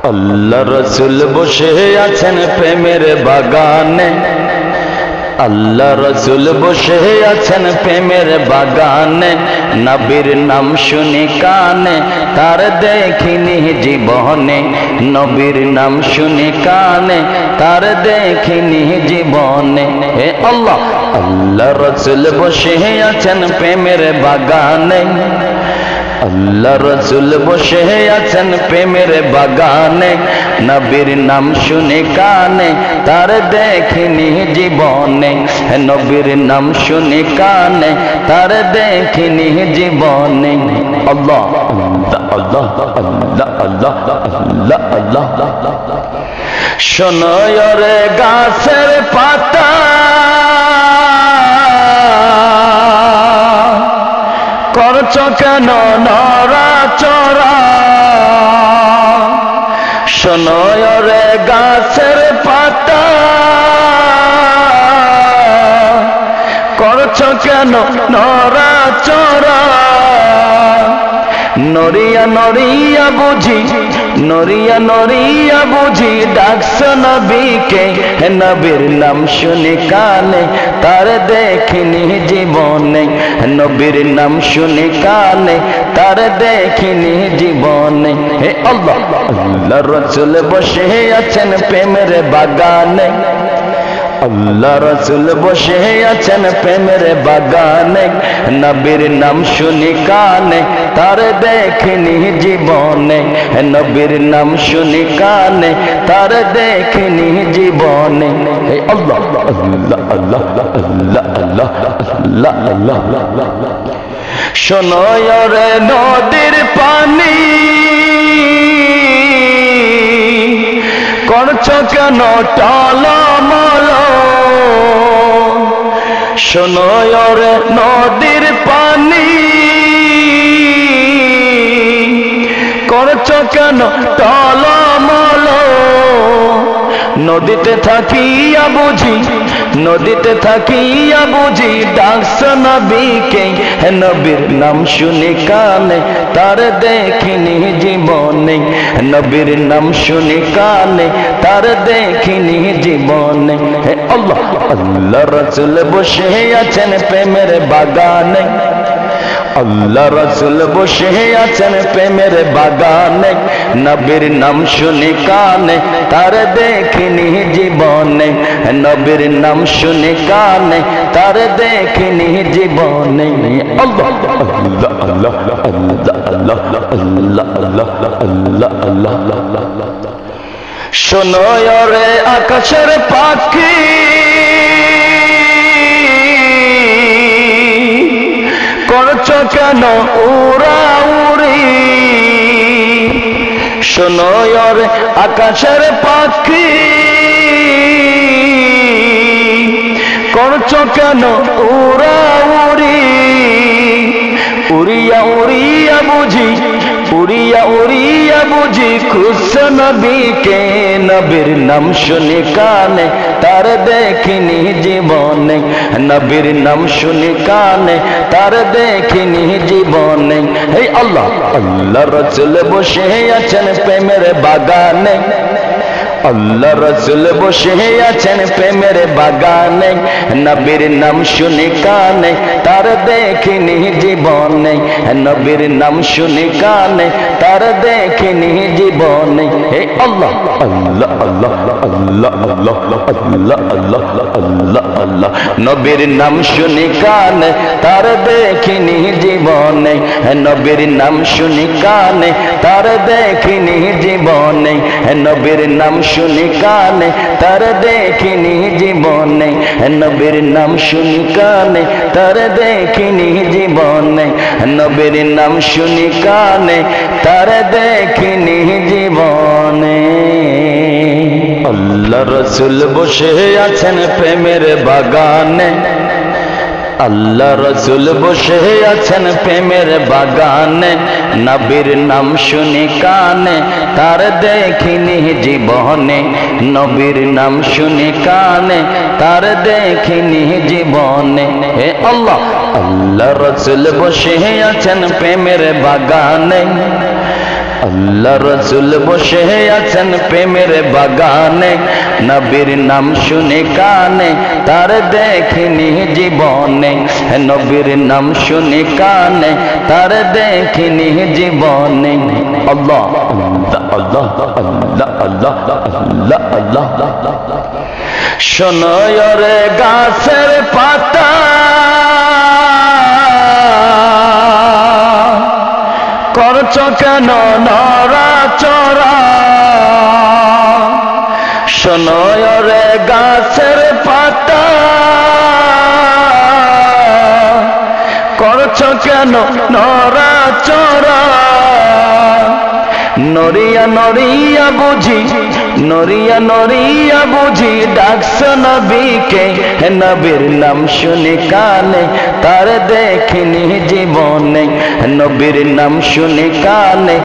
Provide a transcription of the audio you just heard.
আল্লাহ রসুল বসে আছেন প্রেমের বাগানে, আল্লাহ রসুল বসে আছেন প্রেমের বাগানে, নবীর নাম শুনি কানে তার দেখিনি জীবনে, নবীর নাম শুনি কানে তার দেখিনি জীবনে। হে আল্লাহ, আল্লাহ রসুল বসে আছেন প্রেমের বাগানে, আল্লাহ রসুল বসে আছেন প্রেমের বাগানে, নবীর নাম শুনে কানে তার দেখিনি জীবনে, নবীর নাম শুনে কানে তার দেখিনি জীবনে। আল্লাহ আল্লাহ আল্লাহ আল্লাহ আল্লাহ আল্লাহ আল্লাহ। শোনো রে গাছের পাতা, করছো কেন নড়াচড়া? শোনো রে গাছের পাতা, করছো কেন নড়াচড়া? নড়িয়া নড়িয়া বুঝি, নড়িয়া নড়িয়া বুঝি ডাকছ নবীকে, নবীর নাম শুনি কানে তার দেখিনি জীবনে, নবীর নাম শুনি কানে তার দেখিনি জীবনে। হে আল্লাহ, আল্লাহ রসুল বসে আছেন প্রেমের বাগানে, আল্লাহ রসুল বসে আছেন প্রেমের বাগানে, নবীর নাম শুনি কানে তার দেখিনি জীবনে, নবীর নাম শুনি কানে তার দেখিনি জীবনে। আল্লাহ আল্লাহ আল্লাহ আল্লাহ আল্লাহ আল্লাহ আল্লাহ। শোনো রে নদীর পানি, করছো কেন টলমল? শোনো রে নদীর পানি, করছো কেন টলমল? নদীতে থাকিয়া বুঝি, নদীতে থাকিয়া বুঝি ডাকছ নবীকে, নবীর নাম শুনি কানে তার দেখিনি জীবনে, নবীর নাম শুনি কানে তার দেখিনি জীবনে। হে আল্লাহ, আল্লাহ রসুল বসে আছেন প্রেমের বাগানে, আল্লাহ রসুল বসে আছেন প্রেমের বাগানে, নবীর নাম শুনি কানে তার দেখিনি জীবনে, নবীর নাম শুনি কানে তার দেখিনি জীবনে। আল্লাহ আল্লাহ আল্লাহ আল্লাহ আল্লাহ আল্লাহ আল্লাহ আল্লাহ আল্লাহ। শোনো রে আকাশের পাখি, করছো কেন উড়াউড়ি? শোনো রে আকাশের পাখি, করছো কেন উড়াউড়ি? উড়িয়া উড়িয়া বুঝি, উড়িয়া উড়িয়া বুঝি খুশ নবীকে, নবীর নাম শুনি কানে তার দেখিনি জীবনে, নবীর নাম শুনি কানে তার দেখিনি জীবনে। হে আল্লাহ, আল্লাহ রসুল বসে আছেন প্রেমের বাগানে, আল্লাহ রসুল বসে আছেন প্রেমের বাগানে, নবীর নাম শুনি কানে তার দেখিনি জীবনে, নবীর নাম শুনি কানে তার দেখিনি জীবনে। হে আল্লাহ আল্লাহ আল্লাহ আল্লাহ আল্লাহ আল্লাহ আল্লাহ আল্লাহ আল্লাহ। নবীর নাম শুনি কানে তার দেখিনি জীবনে, নবীর নাম শুনি কানে তার দেখিনি জীবনে, নবীর নাম শুনি কানে তার দেখিনি জীবনে, নবীর নাম শুনি কানে তার দেখিনি জীবনে, নবীর নাম শুনি কানে তার দেখিনি জীবনে। আল্লাহ রসুল বসে আছেন প্রেমের বাগানে, আল্লাহ রসুল বসে আছেন প্রেমের বাগানে, নবীর নাম শুনি কানে তার দেখিনি জীবনে, নবীর নাম শুনি কানে তার দেখিনি জীবনে। হে আল্লাহ, আল্লাহ রসুল বসে আছেন প্রেমের বাগানে, আল্লাহ রসুল বসে আছেন প্রেমের বাগানে, নবীর নাম শুনে কানে তার দেখিনি জীবনে, নবীর নাম শুনে কানে তার দেখিনি জীবনে। আল্লাহ আল্লাহ আল্লাহ আল্লাহ আল্লাহ আল্লাহ আল্লাহ। শোনো রে গাছের পাতা, করছো কেন নড়াচড়া? শোনো রে গাছের পাতা, করছো কেন নড়াচড়া? নড়িয়া নড়িয়া বুঝি, নড়িয়া নড়িয়া বুঝি ডাকছো নবীকে, নবীর নাম শুনি কানে তার দেখিনি জীবনে, নবীর নাম শুনি কানে